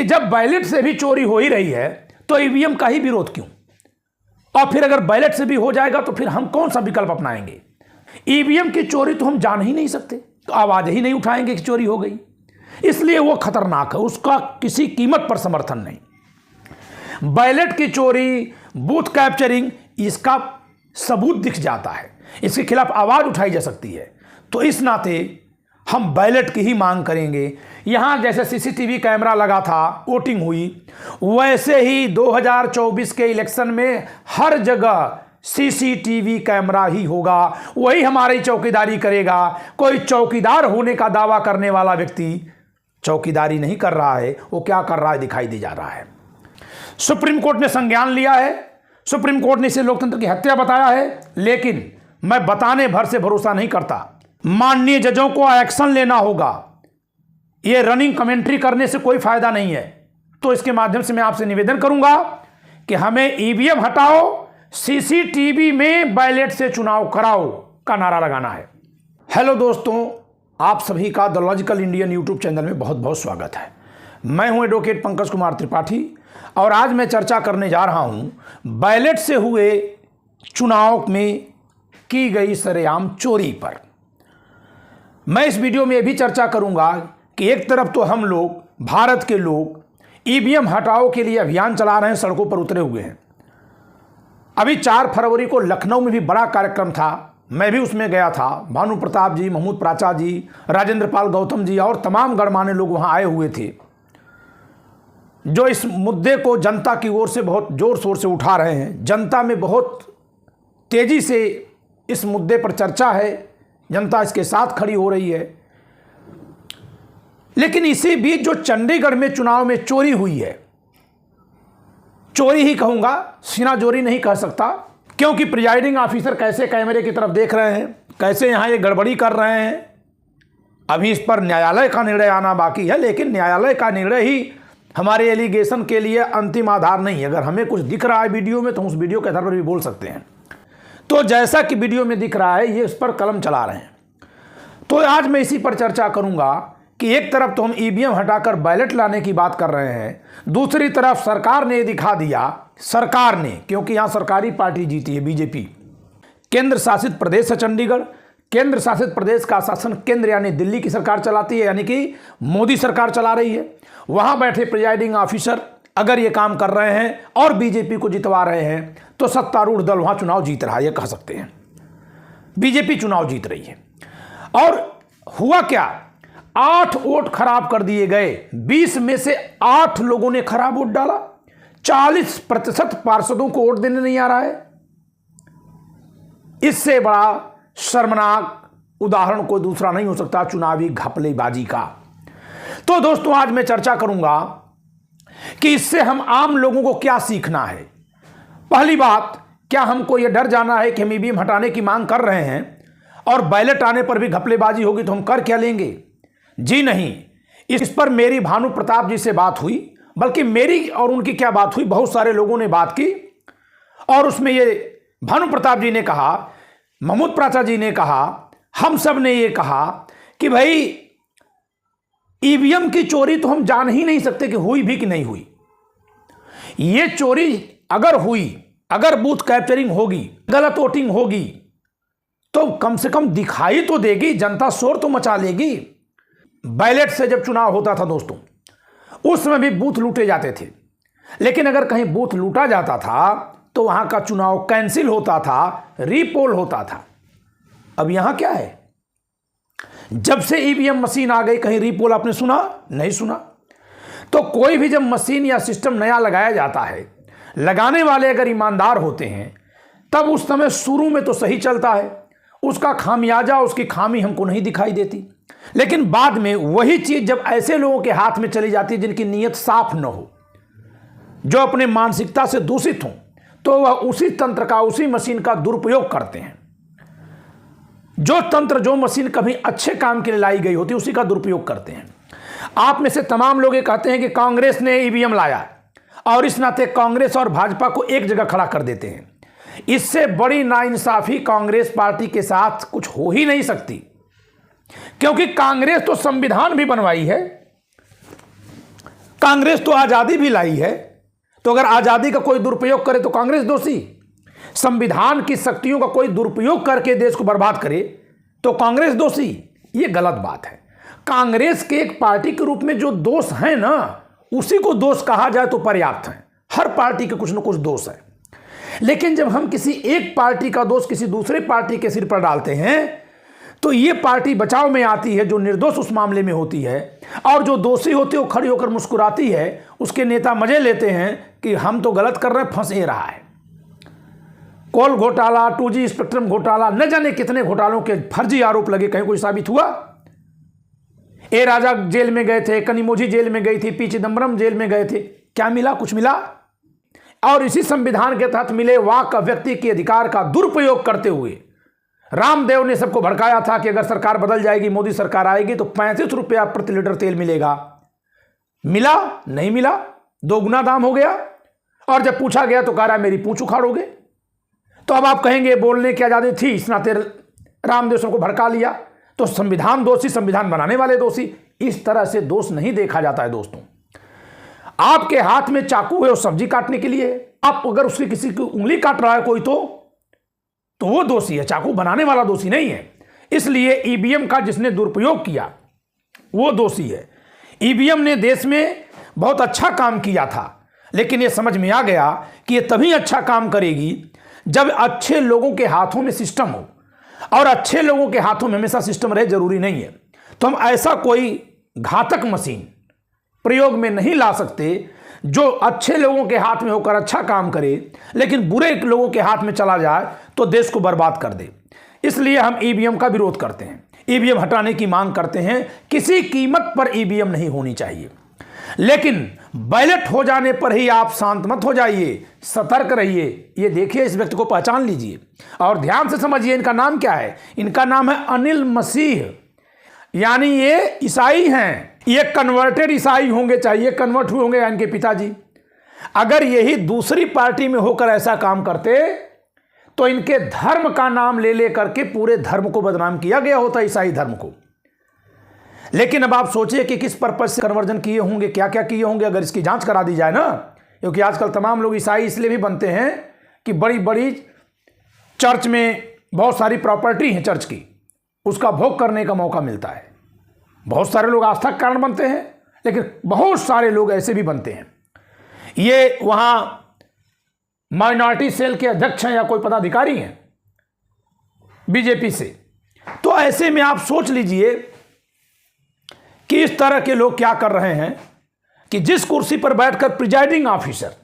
जब बैलेट से भी चोरी हो ही रही है तो ईवीएम का ही विरोध क्यों? और फिर अगर बैलेट से भी हो जाएगा तो फिर हम कौन सा विकल्प अपनाएंगे? ईवीएम की चोरी तो हम जान ही नहीं सकते, तो आवाज ही नहीं उठाएंगे कि चोरी हो गई, इसलिए वो खतरनाक है, उसका किसी कीमत पर समर्थन नहीं। बैलेट की चोरी, बूथ कैप्चरिंग, इसका सबूत दिख जाता है, इसके खिलाफ आवाज उठाई जा सकती है, तो इस नाते हम बैलेट की ही मांग करेंगे। यहां जैसे सीसीटीवी कैमरा लगा था, वोटिंग हुई, वैसे ही 2024 के इलेक्शन में हर जगह सीसीटीवी कैमरा ही होगा, वही हमारी चौकीदारी करेगा। कोई चौकीदार होने का दावा करने वाला व्यक्ति चौकीदारी नहीं कर रहा है, वो क्या कर रहा है दिखाई दे जा रहा है। सुप्रीम कोर्ट ने संज्ञान लिया है, सुप्रीम कोर्ट ने इसे लोकतंत्र की हत्या बताया है, लेकिन मैं बताने भर से भरोसा नहीं करता। माननीय जजों को एक्शन लेना होगा, ये रनिंग कमेंट्री करने से कोई फायदा नहीं है। तो इसके माध्यम से मैं आपसे निवेदन करूंगा कि हमें ईवीएम हटाओ, सीसीटीवी में बैलेट से चुनाव कराओ का नारा लगाना है। हेलो दोस्तों, आप सभी का the logical Indian YouTube channel में बहुत बहुत स्वागत है। मैं हूं एडवोकेट पंकज कुमार त्रिपाठी और आज मैं चर्चा करने जा रहा हूं बैलेट से हुए चुनाव में की गई सरेआम चोरी पर। मैं इस वीडियो में यह भी चर्चा करूंगा कि एक तरफ तो हम लोग, भारत के लोग, ईवीएम हटाओ के लिए अभियान चला रहे हैं, सड़कों पर उतरे हुए हैं। अभी 4 फरवरी को लखनऊ में भी बड़ा कार्यक्रम था, मैं भी उसमें गया था। भानु प्रताप जी, महमूद प्राचा जी, राजेंद्र पाल गौतम जी और तमाम गणमान्य लोग वहां आए हुए थे, जो इस मुद्दे को जनता की ओर से बहुत जोर शोर से उठा रहे हैं। जनता में बहुत तेजी से इस मुद्दे पर चर्चा है, जनता इसके साथ खड़ी हो रही है। लेकिन इसी बीच जो चंडीगढ़ में चुनाव में चोरी हुई है, चोरी ही कहूंगा, सीनाजोरी नहीं कह सकता, क्योंकि प्रिजाइडिंग ऑफिसर कैसे कैमरे की तरफ देख रहे हैं, कैसे यहां ये गड़बड़ी कर रहे हैं। अभी इस पर न्यायालय का निर्णय आना बाकी है, लेकिन न्यायालय का निर्णय ही हमारे एलिगेशन के लिए अंतिम आधार नहीं है। अगर हमें कुछ दिख रहा है वीडियो में तो उस वीडियो के आधार पर भी बोल सकते हैं। तो जैसा कि वीडियो में दिख रहा है, ये इस पर कलम चला रहे हैं। तो आज मैं इसी पर चर्चा करूंगा कि एक तरफ तो हम ईवीएम हटाकर बैलेट लाने की बात कर रहे हैं, दूसरी तरफ सरकार ने दिखा दिया, सरकार ने, क्योंकि यहां सरकारी पार्टी जीती है बीजेपी, केंद्र शासित प्रदेश है चंडीगढ़, केंद्र शासित प्रदेश का शासन केंद्र यानी दिल्ली की सरकार चलाती है, यानी कि मोदी सरकार चला रही है। वहां बैठे प्रिजाइडिंग ऑफिसर अगर ये काम कर रहे हैं और बीजेपी को जितवा रहे हैं तो सत्तारूढ़ दल वहां चुनाव जीत रहा है, ये कह सकते हैं। बीजेपी चुनाव जीत रही है। और हुआ क्या, 8 वोट खराब कर दिए गए। 20 में से 8 लोगों ने खराब वोट डाला। 40% पार्षदों को वोट देने नहीं आ रहा है। इससे बड़ा शर्मनाक उदाहरण कोई दूसरा नहीं हो सकता चुनावी घपलेबाजी का। तो दोस्तों, आज मैं चर्चा करूंगा कि इससे हम आम लोगों को क्या सीखना है। पहली बात, क्या हमको यह डर जाना है कि हम ईवीएम हटाने की मांग कर रहे हैं और बैलेट आने पर भी घपलेबाजी होगी तो हम कर क्या लेंगे? जी नहीं। इस पर मेरी भानु प्रताप जी से बात हुई, बल्कि मेरी और उनकी क्या बात हुई, बहुत सारे लोगों ने बात की और उसमें ये भानु प्रताप जी ने कहा, महमूद प्राचा जी ने कहा, हम सब ने ये कहा कि भाई ईवीएम की चोरी तो हम जान ही नहीं सकते कि हुई भी कि नहीं हुई। ये चोरी अगर हुई, अगर बूथ कैप्चरिंग होगी, गलत वोटिंग होगी, तो कम से कम दिखाई तो देगी, जनता शोर तो मचा लेगी। बैलेट से जब चुनाव होता था दोस्तों, उस समय भी बूथ लूटे जाते थे, लेकिन अगर कहीं बूथ लूटा जाता था तो वहां का चुनाव कैंसिल होता था, रीपोल होता था। अब यहां क्या है, जब से ईवीएम मशीन आ गई, कहीं रीपोल आपने सुना? नहीं सुना। तो कोई भी जब मशीन या सिस्टम नया लगाया जाता है, लगाने वाले अगर ईमानदार होते हैं, तब उस समय शुरू में तो सही चलता है, उसका खामियाजा, उसकी खामी हमको नहीं दिखाई देती। लेकिन बाद में वही चीज जब ऐसे लोगों के हाथ में चली जाती है जिनकी नीयत साफ न हो, जो अपने मानसिकता से दूषित हों, तो वह उसी तंत्र का, उसी मशीन का दुरुपयोग करते हैं। जो तंत्र, जो मशीन कभी अच्छे काम के लिए लाई गई होती है, उसी का दुरुपयोग करते हैं। आप में से तमाम लोग ये कहते हैं कि कांग्रेस ने ईवीएम लाया और इस नाते कांग्रेस और भाजपा को एक जगह खड़ा कर देते हैं। इससे बड़ी नाइंसाफी कांग्रेस पार्टी के साथ कुछ हो ही नहीं सकती, क्योंकि कांग्रेस तो संविधान भी बनवाई है, कांग्रेस तो आजादी भी लाई है, तो अगर आजादी का कोई दुरुपयोग करे तो कांग्रेस दोषी, संविधान की शक्तियों का कोई दुरुपयोग करके देश को बर्बाद करे तो कांग्रेस दोषी। ये गलत बात है। कांग्रेस के एक पार्टी के रूप में जो दोष है ना, उसी को दोष कहा जाए तो पर्याप्त है। हर पार्टी के कुछ न कुछ दोष है, लेकिन जब हम किसी एक पार्टी का दोष किसी दूसरे पार्टी के सिर पर डालते हैं तो ये पार्टी बचाव में आती है जो निर्दोष उस मामले में होती है, और जो दोषी होती है वो खड़ी होकर मुस्कुराती है। उसके नेता मजे लेते हैं कि हम तो गलत कर रहे हैं, फंस ही रहा है। कोल घोटाला, 2G स्पेक्ट्रम घोटाला, न जाने कितने घोटालों के फर्जी आरोप लगे, कहीं कोई साबित हुआ? ए राजा जेल में गए थे, कनिमोझी जेल में गई थी, पी चिदम्बरम जेल में गए थे, क्या मिला? कुछ मिला? और इसी संविधान के तहत मिले वाक व्यक्ति के अधिकार का दुरुपयोग करते हुए रामदेव ने सबको भड़काया था कि अगर सरकार बदल जाएगी, मोदी सरकार आएगी तो 35 रुपया प्रति लीटर तेल मिलेगा। मिला? नहीं मिला, 2 गुना दाम हो गया। और जब पूछा गया तो कह रहा मेरी पूंछ उखाड़ोगे। तो अब आप कहेंगे बोलने की आजादी थी, इस नाते रामदेव सबको भड़का लिया, तो संविधान दोषी, संविधान बनाने वाले दोषी। इस तरह से दोष नहीं देखा जाता है दोस्तों। आपके हाथ में चाकू है वो सब्जी काटने के लिए, आप अगर उसकी किसी की उंगली काट रहा है कोई तो वो दोषी है, चाकू बनाने वाला दोषी नहीं है। इसलिए ईवीएम का जिसने दुरुपयोग किया वो दोषी है। ईवीएम ने देश में बहुत अच्छा काम किया था, लेकिन ये समझ में आ गया कि ये तभी अच्छा काम करेगी जब अच्छे लोगों के हाथों में सिस्टम हो, और अच्छे लोगों के हाथों में हमेशा सिस्टम रहे जरूरी नहीं है। तो हम ऐसा कोई घातक मशीन प्रयोग में नहीं ला सकते जो अच्छे लोगों के हाथ में होकर अच्छा काम करे, लेकिन बुरे लोगों के हाथ में चला जाए तो देश को बर्बाद कर दे। इसलिए हम ईवीएम का विरोध करते हैं, ईवीएम हटाने की मांग करते हैं। किसी कीमत पर ईवीएम नहीं होनी चाहिए, लेकिन बैलेट हो जाने पर ही आप शांत मत हो जाइए, सतर्क रहिए। ये देखिए, इस व्यक्ति को पहचान लीजिए और ध्यान से समझिए इनका नाम क्या है। इनका नाम है अनिल मसीह, यानी ये ईसाई हैं। ये कन्वर्टेड ईसाई होंगे, चाहिए कन्वर्ट हुए होंगे इनके पिताजी। अगर यही दूसरी पार्टी में होकर ऐसा काम करते तो इनके धर्म का नाम ले लेकर के पूरे धर्म को बदनाम किया गया होता, ईसाई धर्म को। लेकिन अब आप सोचिए कि किस पर्पज से कन्वर्जन किए होंगे, क्या क्या किए होंगे। अगर इसकी जांच करा दी जाए ना, क्योंकि आजकल तमाम लोग ईसाई इसलिए भी बनते हैं कि बड़ी बड़ी चर्च में बहुत सारी प्रॉपर्टी है चर्च की, उसका भोग करने का मौका मिलता है। बहुत सारे लोग आस्था के कारण बनते हैं, लेकिन बहुत सारे लोग ऐसे भी बनते हैं। ये वहां माइनॉरिटी सेल के अध्यक्ष हैं या कोई पदाधिकारी हैं बीजेपी से। तो ऐसे में आप सोच लीजिए कि इस तरह के लोग क्या कर रहे हैं कि जिस कुर्सी पर बैठकर प्रिजाइडिंग ऑफिसर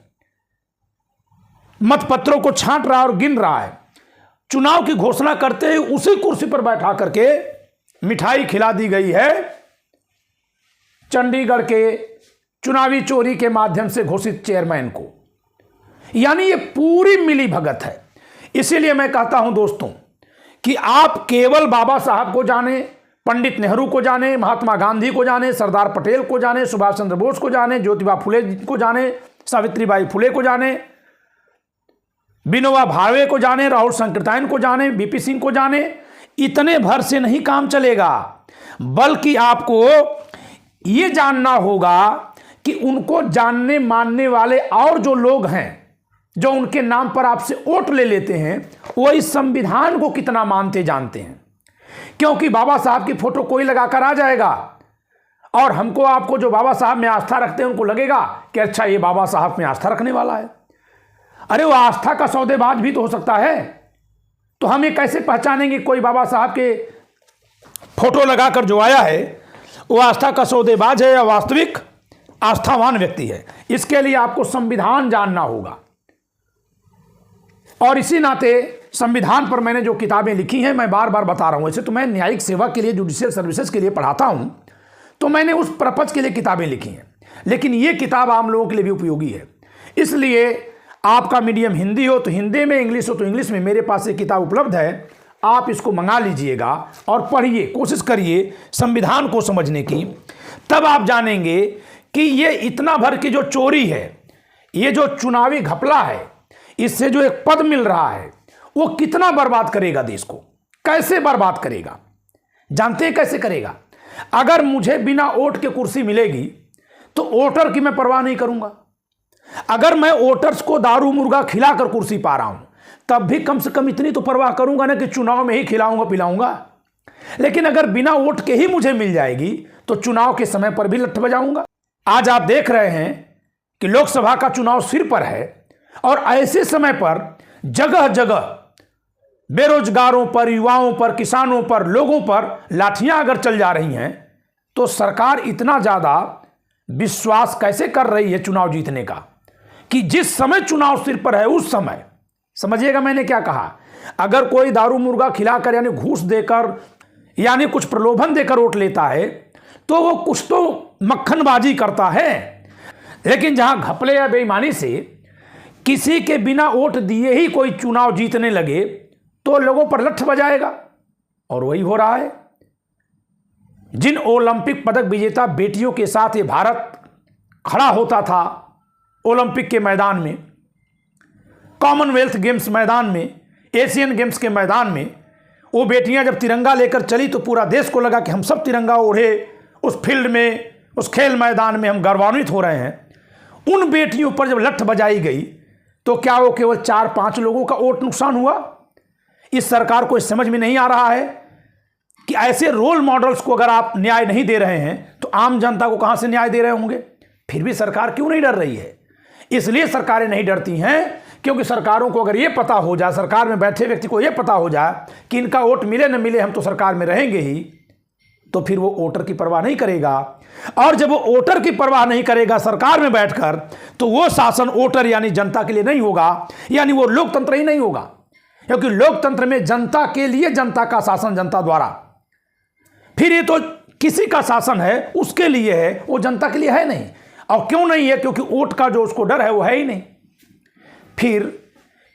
मतपत्रों को छांट रहा और गिन रहा है, चुनाव की घोषणा करते ही उसी कुर्सी पर बैठा करके मिठाई खिला दी गई है चंडीगढ़ के चुनावी चोरी के माध्यम से घोषित चेयरमैन को। यानी ये पूरी मिली भगत है। इसीलिए मैं कहता हूं दोस्तों कि आप केवल बाबा साहब को जाने, पंडित नेहरू को जाने, महात्मा गांधी को जाने, सरदार पटेल को जाने, सुभाष चंद्र बोस को जाने, ज्योतिबा फुले को जाने, सावित्रीबाई फुले को जाने, विनोबा भावे को जाने, राहुल संकृतायन को जाने, बीपी सिंह को जाने, इतने भर से नहीं काम चलेगा। बल्कि आपको यह जानना होगा कि उनको जानने मानने वाले और जो लोग हैं जो उनके नाम पर आपसे वोट ले लेते हैं, वो इस संविधान को कितना मानते जानते हैं। क्योंकि बाबा साहब की फोटो कोई लगाकर आ जाएगा और हमको आपको जो बाबा साहब में आस्था रखते हैं उनको लगेगा कि अच्छा ये बाबा साहब में आस्था रखने वाला है। अरे वो आस्था का सौदेबाज भी तो हो सकता है। तो हम ये कैसे पहचानेंगे कोई बाबा साहब के फोटो लगाकर जो आया है वो आस्था का सौदेबाज है या वास्तविक आस्थावान व्यक्ति है? इसके लिए आपको संविधान जानना होगा। और इसी नाते संविधान पर मैंने जो किताबें लिखी हैं, मैं बार बार बता रहा हूं, ऐसे तो मैं न्यायिक सेवा के लिए, जुडिशियल सर्विसेज के लिए पढ़ाता हूं, तो मैंने उस पर्पज के लिए किताबें लिखी हैं। लेकिन ये किताब आम लोगों के लिए भी उपयोगी है। इसलिए आपका मीडियम हिंदी हो तो हिंदी में, इंग्लिश हो तो इंग्लिश में, मेरे पास एक किताब उपलब्ध है, आप इसको मंगा लीजिएगा और पढ़िए, कोशिश करिए संविधान को समझने की। तब आप जानेंगे कि ये इतना भर की जो चोरी है, ये जो चुनावी घपला है, इससे जो एक पद मिल रहा है वो कितना बर्बाद करेगा देश को, कैसे बर्बाद करेगा। जानते हैं कैसे करेगा? अगर मुझे बिना वोट के कुर्सी मिलेगी तो वोटर की मैं परवाह नहीं करूंगा। अगर मैं वोटर्स को दारू मुर्गा खिलाकर कुर्सी पा रहा हूं, तब भी कम से कम इतनी तो परवाह करूंगा ना कि चुनाव में ही खिलाऊंगा पिलाऊंगा। लेकिन अगर बिना वोट के ही मुझे मिल जाएगी तो चुनाव के समय पर भी लठ बजाऊंगा। आज आप देख रहे हैं कि लोकसभा का चुनाव सिर पर है और ऐसे समय पर जगह जगह बेरोजगारों पर, युवाओं पर, किसानों पर, लोगों पर लाठियां अगर चल जा रही हैं तो सरकार इतना ज्यादा विश्वास कैसे कर रही है चुनाव जीतने का कि जिस समय चुनाव सिर पर है उस समय, समझिएगा मैंने क्या कहा, अगर कोई दारू मुर्गा खिलाकर यानी घूस देकर यानी कुछ प्रलोभन देकर वोट लेता है तो वो कुछ तो मक्खनबाजी करता है। लेकिन जहां घपले या बेईमानी से किसी के बिना वोट दिए ही कोई चुनाव जीतने लगे तो लोगों पर लठ बजाएगा। और वही हो रहा है। जिन ओलंपिक पदक विजेता बेटियों के साथ ये भारत खड़ा होता था ओलंपिक के मैदान में, कॉमनवेल्थ गेम्स मैदान में, एशियन गेम्स के मैदान में, वो बेटियां जब तिरंगा लेकर चली तो पूरा देश को लगा कि हम सब तिरंगा ओढ़े उस फील्ड में, उस खेल मैदान में हम गौरवान्वित हो रहे हैं। उन बेटियों पर जब लठ बजाई गई तो क्या वो केवल 4-5 लोगों का वोट नुकसान हुआ? इस सरकार को इस समझ में नहीं आ रहा है कि ऐसे रोल मॉडल्स को अगर आप न्याय नहीं दे रहे हैं तो आम जनता को कहां से न्याय दे रहे होंगे? फिर भी सरकार क्यों नहीं डर रही है? इसलिए सरकारें नहीं डरती हैं क्योंकि सरकारों को अगर ये पता हो जाए, सरकार में बैठे व्यक्ति को ये पता हो जाए कि इनका वोट मिले न मिले हम तो सरकार में रहेंगे ही, तो फिर वो वोटर की परवाह नहीं करेगा। और जब वो वोटर की परवाह नहीं करेगा सरकार में बैठकर, तो वो शासन वोटर यानी जनता के लिए नहीं होगा, यानी वो लोकतंत्र ही नहीं होगा। क्योंकि लोकतंत्र में जनता के लिए जनता का शासन, जनता द्वारा, फिर ये तो किसी का शासन है उसके लिए है, वो जनता के लिए है नहीं। और क्यों नहीं है? क्योंकि वोट का जो उसको डर है वो है ही नहीं। फिर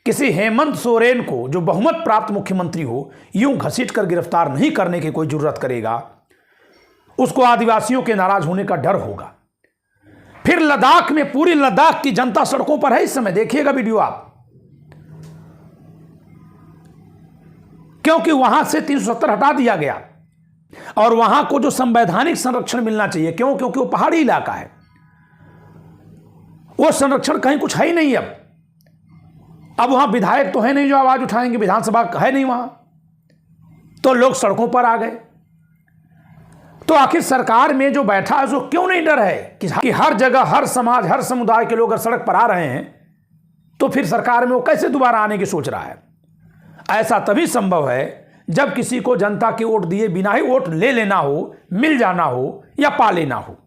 किसी हेमंत सोरेन को जो बहुमत प्राप्त मुख्यमंत्री हो यूं घसीट कर गिरफ्तार नहीं करने की कोई जरूरत करेगा, उसको आदिवासियों के नाराज होने का डर होगा। फिर लद्दाख में पूरी लद्दाख की जनता सड़कों पर है इस समय, देखिएगा वीडियो आप, क्योंकि वहां से 370 हटा दिया गया और वहां को जो संवैधानिक संरक्षण मिलना चाहिए, क्यों? क्योंकि वो पहाड़ी इलाका है, वो संरक्षण कहीं कुछ है ही नहीं। अब वहां विधायक तो है नहीं जो आवाज उठाएंगे, विधानसभा है नहीं वहां, तो लोग सड़कों पर आ गए। तो आखिर सरकार में जो बैठा है उसको क्यों नहीं डर है कि हर जगह, हर समाज, हर समुदाय के लोग अगर सड़क पर आ रहे हैं तो फिर सरकार में वो कैसे दोबारा आने की सोच रहा है? ऐसा तभी संभव है जब किसी को जनता के वोट दिए बिना ही वोट ले लेना हो, मिल जाना हो या पा लेना हो।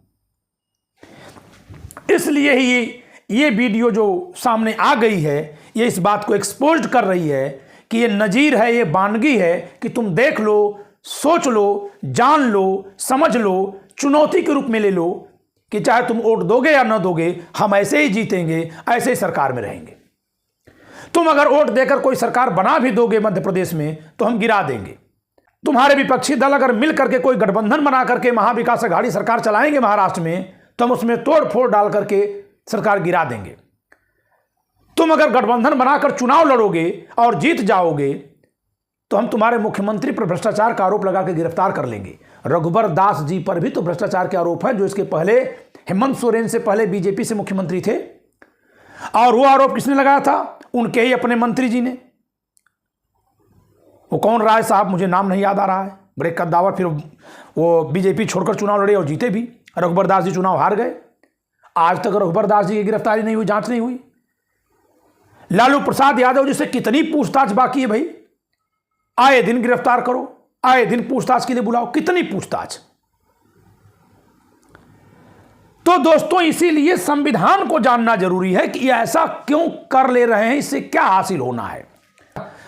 इसलिए ही ये वीडियो जो सामने आ गई है ये इस बात को एक्सपोज कर रही है कि ये नजीर है, ये बानगी है कि तुम देख लो, सोच लो, जान लो, समझ लो, चुनौती के रूप में ले लो कि चाहे तुम वोट दोगे या ना दोगे, हम ऐसे ही जीतेंगे, ऐसे ही सरकार में रहेंगे। तुम अगर वोट देकर कोई सरकार बना भी दोगे मध्य प्रदेश में तो हम गिरा देंगे। तुम्हारे विपक्षी दल अगर मिल करके कोई गठबंधन बना करके महाविकास अघाड़ी सरकार चलाएंगे महाराष्ट्र में तो हम उसमें तोड़ फोड़ डाल करके सरकार गिरा देंगे। तुम अगर गठबंधन बनाकर चुनाव लड़ोगे और जीत जाओगे तो हम तुम्हारे मुख्यमंत्री पर भ्रष्टाचार का आरोप लगाकर गिरफ्तार कर लेंगे। रघुबर दास जी पर भी तो भ्रष्टाचार के आरोप है, जो इसके पहले हेमंत सोरेन से पहले बीजेपी से मुख्यमंत्री थे, और वो आरोप किसने लगाया था? उनके ही अपने मंत्री जी ने। वो कौन राय साहब, मुझे नाम नहीं याद आ रहा है, बड़े कद्दावर। फिर वो बीजेपी छोड़कर चुनाव लड़े और जीते भी। रघुबर दास जी चुनाव हार गए। आज तक रघुबर दास जी की गिरफ्तारी नहीं हुई, जांच नहीं हुई। लालू प्रसाद यादव जी से कितनी पूछताछ बाकी है भाई? आए दिन गिरफ्तार करो, आए दिन पूछताछ के लिए बुलाओ, कितनी पूछताछ। तो दोस्तों इसीलिए संविधान को जानना जरूरी है कि ऐसा क्यों कर ले रहे हैं, इससे क्या हासिल होना है।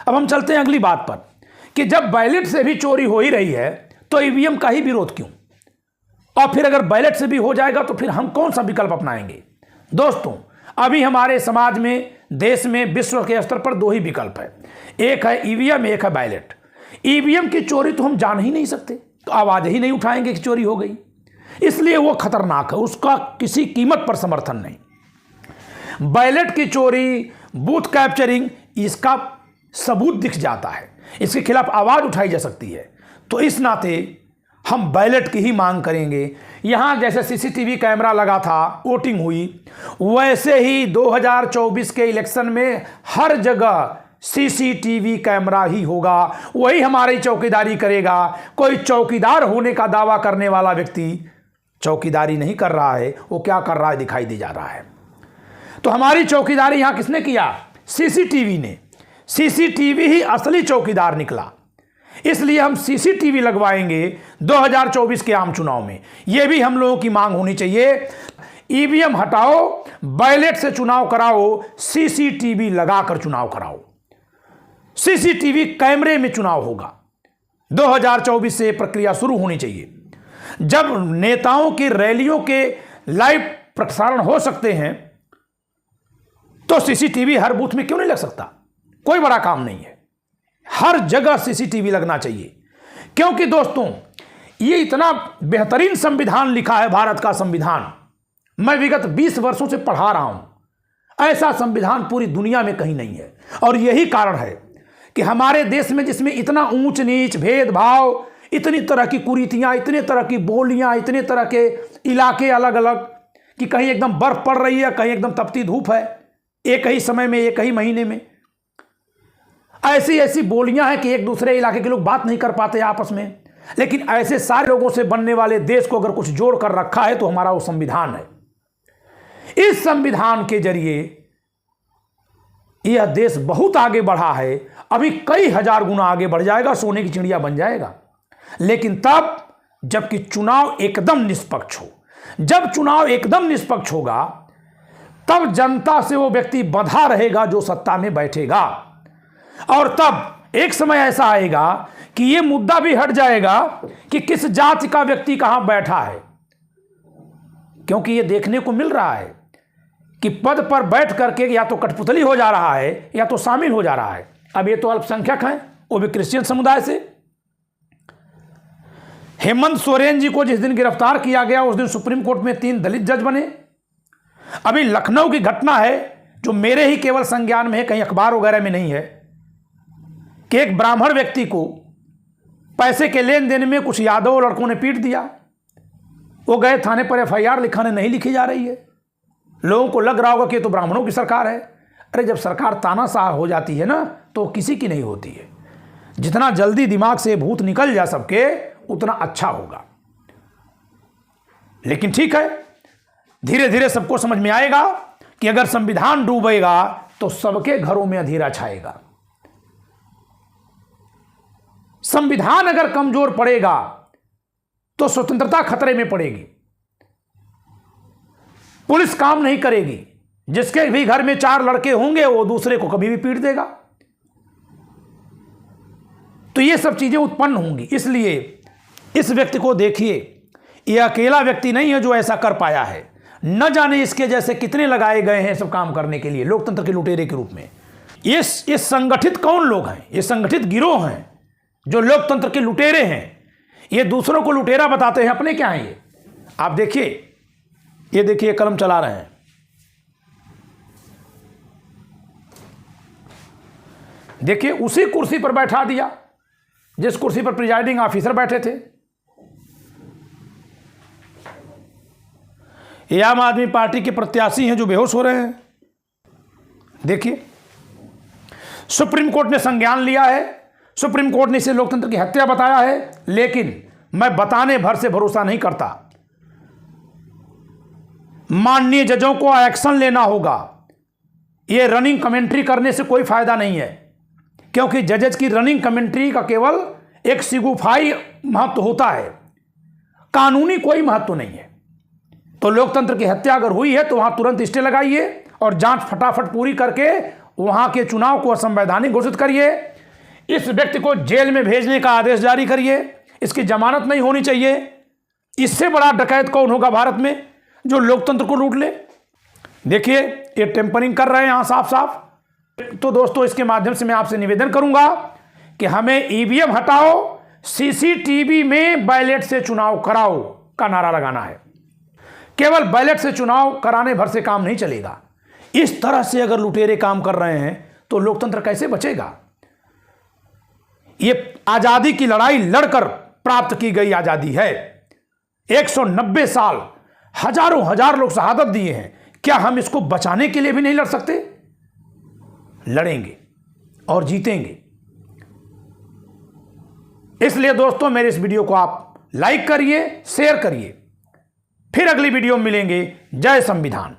अब हम चलते हैं अगली बात पर कि जब बैलेट से भी चोरी हो ही रही है तो ईवीएम का ही विरोध क्यों? और फिर अगर बैलेट से भी हो जाएगा तो फिर हम कौन सा विकल्प अपनाएंगे? दोस्तों अभी हमारे समाज में, देश में, विश्व के स्तर पर दो ही विकल्प है, एक है ईवीएम, एक है बैलेट। ईवीएम की चोरी तो हम जान ही नहीं सकते, तो आवाज ही नहीं उठाएंगे कि चोरी हो गई, इसलिए वो खतरनाक है, उसका किसी कीमत पर समर्थन नहीं। बैलेट की चोरी, बूथ कैप्चरिंग, इसका सबूत दिख जाता है, इसके खिलाफ आवाज उठाई जा सकती है। तो इस नाते हम बैलेट की ही मांग करेंगे। यहां जैसे सीसीटीवी कैमरा लगा था, वोटिंग हुई, वैसे ही 2024 के इलेक्शन में हर जगह सीसीटीवी कैमरा ही होगा, वही हमारी चौकीदारी करेगा। कोई चौकीदार होने का दावा करने वाला व्यक्ति चौकीदारी नहीं कर रहा है, वो क्या कर रहा है दिखाई दे जा रहा है। तो हमारी चौकीदारी यहां किसने किया? सीसीटीवी ने। सीसीटीवी ही असली चौकीदार निकला, इसलिए हम सीसीटीवी लगवाएंगे 2024 के आम चुनाव में। यह भी हम लोगों की मांग होनी चाहिए। ईवीएम हटाओ, बैलेट से चुनाव कराओ, सीसीटीवी लगाकर चुनाव कराओ। सीसीटीवी कैमरे में चुनाव होगा। 2024 से प्रक्रिया शुरू होनी चाहिए। जब नेताओं की रैलियों के लाइव प्रसारण हो सकते हैं तो सीसीटीवी हर बूथ में क्यों नहीं लग सकता? कोई बड़ा काम नहीं है, हर जगह सीसीटीवी लगना चाहिए। क्योंकि दोस्तों, ये इतना बेहतरीन संविधान लिखा है, भारत का संविधान। मैं विगत 20 वर्षों से पढ़ा रहा हूं, ऐसा संविधान पूरी दुनिया में कहीं नहीं है। और यही कारण है कि हमारे देश में, जिसमें इतना ऊंच नीच, भेदभाव, इतनी तरह की कुरीतियां, इतने तरह की बोलियां, इतने तरह के इलाके अलग अलग, कि कहीं एकदम बर्फ पड़ रही है, कहीं एकदम तपती धूप है, एक ही समय में, एक ही महीने में। ऐसी ऐसी बोलियां हैं कि एक दूसरे इलाके के लोग बात नहीं कर पाते आपस में। लेकिन ऐसे सारे लोगों से बनने वाले देश को अगर कुछ जोड़ कर रखा है तो हमारा वो संविधान है। इस संविधान के जरिए यह देश बहुत आगे बढ़ा है, अभी कई हजार गुना आगे बढ़ जाएगा, सोने की चिड़िया बन जाएगा। लेकिन तब जबकि चुनाव एकदम निष्पक्ष हो। जब चुनाव एकदम निष्पक्ष होगा तब जनता से वो व्यक्ति बंधा रहेगा जो सत्ता में बैठेगा। और तब एक समय ऐसा आएगा कि ये मुद्दा भी हट जाएगा कि किस जाति का व्यक्ति कहां बैठा है। क्योंकि ये देखने को मिल रहा है कि पद पर बैठ करके या तो कठपुतली हो जा रहा है या तो शामिल हो जा रहा है। अब ये तो अल्पसंख्यक हैं, वो भी क्रिश्चियन समुदाय से। हेमंत सोरेन जी को जिस दिन गिरफ्तार किया गया उस दिन सुप्रीम कोर्ट में 3 दलित जज बने। अभी लखनऊ की घटना है जो मेरे ही केवल संज्ञान में है, कहीं अखबार वगैरह में नहीं है, कि एक ब्राह्मण व्यक्ति को पैसे के लेन देन में कुछ यादव लड़कों ने पीट दिया। वो गए थाने पर, एफआईआर लिखाने, नहीं लिखी जा रही है। लोगों को लग रहा होगा कि ये तो ब्राह्मणों की सरकार है। अरे जब सरकार तानाशाह हो जाती है ना तो किसी की नहीं होती है। जितना जल्दी दिमाग से भूत निकल जा सबके उतना अच्छा होगा। लेकिन ठीक है, धीरे धीरे सबको समझ में आएगा कि अगर संविधान डूबेगा तो सबके घरों में अंधेरा छाएगा। संविधान अगर कमजोर पड़ेगा तो स्वतंत्रता खतरे में पड़ेगी। पुलिस काम नहीं करेगी। जिसके भी घर में 4 लड़के होंगे वो दूसरे को कभी भी पीट देगा। तो ये सब चीजें उत्पन्न होंगी। इसलिए इस व्यक्ति को देखिए, ये अकेला व्यक्ति नहीं है जो ऐसा कर पाया है। न जाने इसके जैसे कितने लगाए गए हैं सब काम करने के लिए, लोकतंत्र के लुटेरे के रूप में। ये संगठित कौन लोग हैं? ये संगठित गिरोह हैं जो लोकतंत्र के लुटेरे हैं। ये दूसरों को लुटेरा बताते हैं, अपने क्या हैं ये? आप देखिए, ये देखिए कलम चला रहे हैं। देखिए उसी कुर्सी पर बैठा दिया जिस कुर्सी पर प्रिजाइडिंग ऑफिसर बैठे थे। ये आम आदमी पार्टी के प्रत्याशी हैं जो बेहोश हो रहे हैं। देखिए, सुप्रीम कोर्ट ने संज्ञान लिया है, सुप्रीम कोर्ट ने इसे लोकतंत्र की हत्या बताया है। लेकिन मैं बताने भर से भरोसा नहीं करता। माननीय जजों को एक्शन लेना होगा। यह रनिंग कमेंट्री करने से कोई फायदा नहीं है, क्योंकि जजेस की रनिंग कमेंट्री का केवल एक सिगुफाई महत्व होता है, कानूनी कोई महत्व नहीं है। तो लोकतंत्र की हत्या अगर हुई है तो वहां तुरंत स्टे लगाइए और जांच फटाफट पूरी करके वहां के चुनाव को असंवैधानिक घोषित करिए। इस व्यक्ति को जेल में भेजने का आदेश जारी करिए। इसकी जमानत नहीं होनी चाहिए। इससे बड़ा डकैत कौन होगा भारत में जो लोकतंत्र को लूट ले? देखिए, ये टेम्परिंग कर रहे हैं यहां साफ साफ। तो दोस्तों, इसके माध्यम से मैं आपसे निवेदन करूंगा कि हमें ईवीएम हटाओ, सीसीटीवी में बैलेट से चुनाव कराओ का नारा लगाना है। केवल बैलेट से चुनाव कराने भर से काम नहीं चलेगा। इस तरह से अगर लुटेरे काम कर रहे हैं तो लोकतंत्र कैसे बचेगा? ये आजादी की लड़ाई लड़कर प्राप्त की गई आजादी है। 190 साल, हजारों हजार लोग शहादत दिए हैं। क्या हम इसको बचाने के लिए भी नहीं लड़ सकते? लड़ेंगे और जीतेंगे। इसलिए दोस्तों, मेरे इस वीडियो को आप लाइक करिए, शेयर करिए। फिर अगली वीडियो में मिलेंगे। जय संविधान।